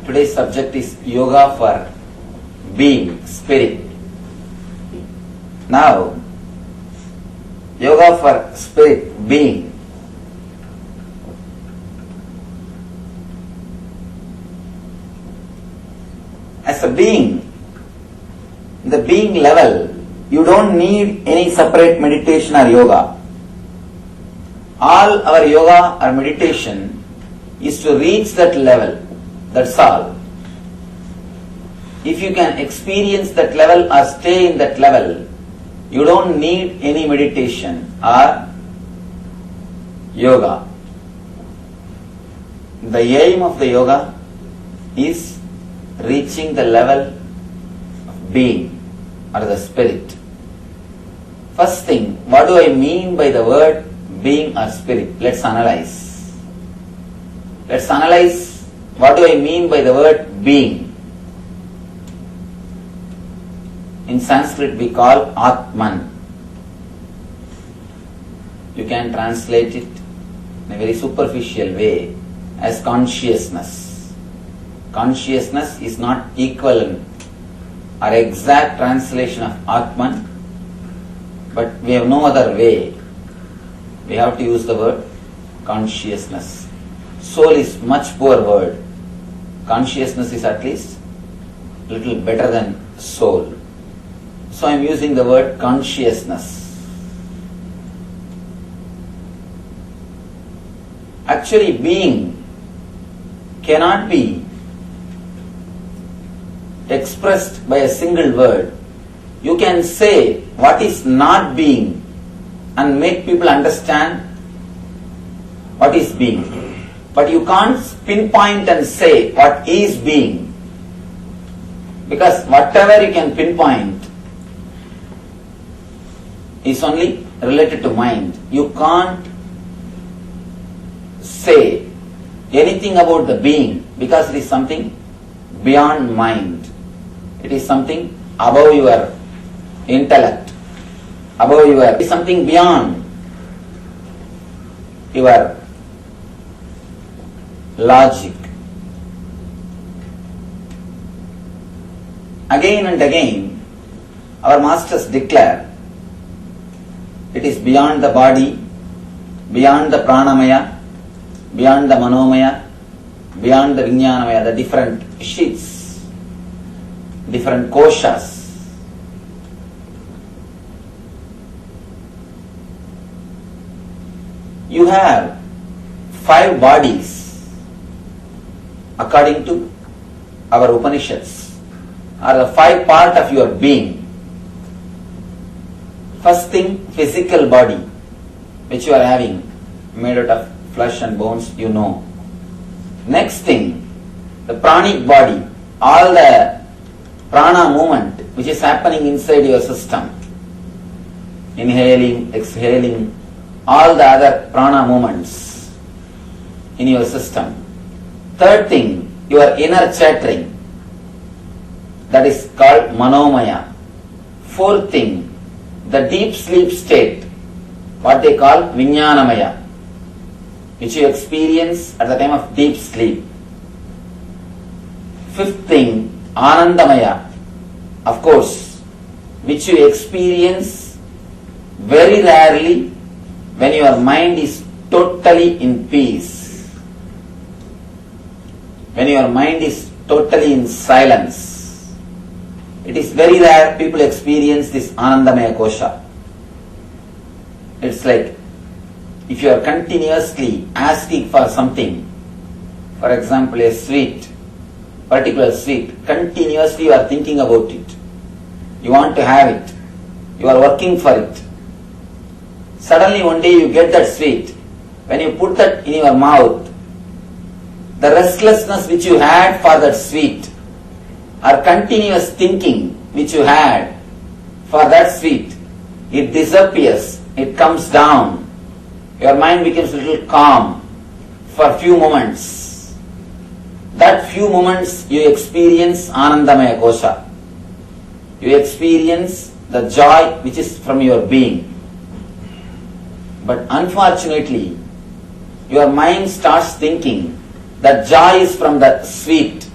Today's subject is yoga for being, spirit. Now, yoga for spirit, being. As a being, the being level, you don't need any separate meditation or yoga. All our yoga or meditation is to reach that level. That's all. If you can experience that level or stay in that level, you don't need any meditation or yoga. The aim of the yoga is reaching the level of being or the spirit. First thing, what do I mean by the word being or spirit? Let's analyze. Let's analyze what do I mean by the word being. In Sanskrit we call Atman. You can translate it in a very superficial way as consciousness. Consciousness is not equivalent or exact translation of Atman, but we have no other way. We have to use the word consciousness. Soul is much poor word. Consciousness is at least a little better than soul. So I am using the word consciousness. Actually, being cannot be expressed by a single word. You can say what is not being and make people understand what is being. But you can't pinpoint and say what is being. Because whatever you can pinpoint is only related to mind. You can't say anything about the being because it is something beyond mind. It is something above your intellect, it is something beyond your logic. Again and again, our masters declare it is beyond the body, beyond the pranamaya, beyond the manomaya, beyond the vijnanamaya, the different sheets, different koshas. You have 5 bodies according to our Upanishads, are the 5 part of your being. First thing, physical body, which you are having, made out of flesh and bones, you know. Next thing, the pranic body, all the prana movement which is happening inside your system. Inhaling, exhaling, all the other prana movements in your system. Third thing, your inner chattering, that is called manomaya. Fourth thing, the deep sleep state, what they call vijnanamaya, which you experience at the time of deep sleep. Fifth thing, anandamaya, of course, which you experience very rarely when your mind is totally in peace. When your mind is totally in silence. It is very rare people experience this Anandamaya Kosha. It's like if you are continuously asking for something, for example a sweet, particular sweet, continuously you are thinking about it. You want to have it. You are working for it. Suddenly one day you get that sweet. When you put that in your mouth, the restlessness which you had for that sweet or continuous thinking which you had for that sweet, it disappears, it comes down. Your mind becomes a little calm for few moments. That few moments you experience Anandamaya Kosha. You experience the joy which is from your being. But unfortunately, your mind starts thinking that joy is from the sweet,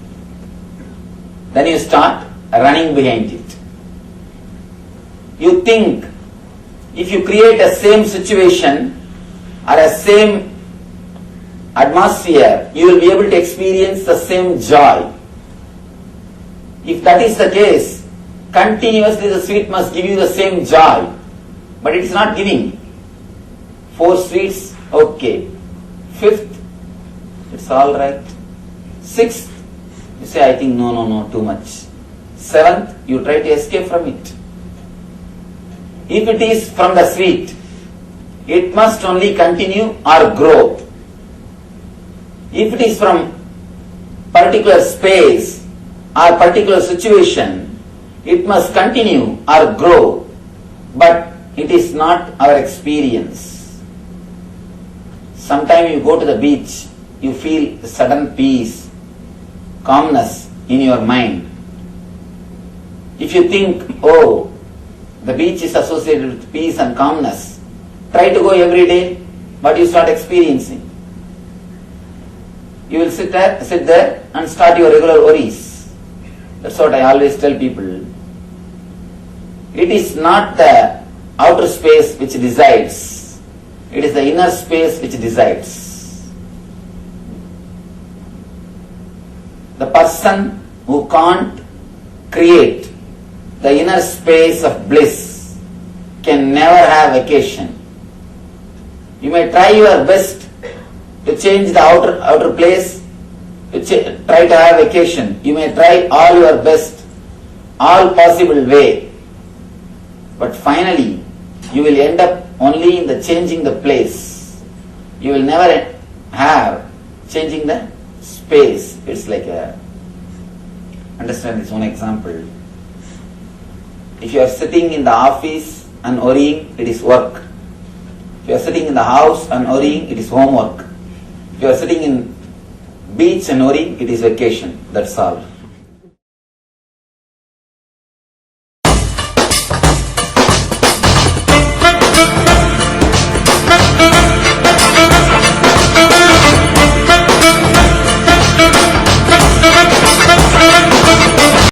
then you start running behind it. You think if you create a same situation or a same atmosphere, you will be able to experience the same joy. If that is the case, continuously the sweet must give you the same joy, but it is not giving. 4 sweets, okay. 5th, it's all right. 6th, you say, I think no, too much. 7th, you try to escape from it. If it is from the sweet, it must only continue or grow. If it is from particular space or particular situation, it must continue or grow, but it is not our experience. Sometimes you go to the beach, you feel sudden peace, calmness in your mind. If you think, oh, the beach is associated with peace and calmness, try to go every day, but you start experiencing. You will sit there and start your regular worries. That's what I always tell people. It is not the outer space which decides. It is the inner space which decides. The person who can't create the inner space of bliss can never have vacation. You may try your best to change the outer place, to try to have vacation. You may try all your best, all possible way. But finally, you will end up only in the changing the place. You will never have changing the space. It's like understand this one example. If you are sitting in the office and worrying, it is work. If you are sitting in the house and worrying, it is homework. If you are sitting in beach and worrying, it is vacation. That's all.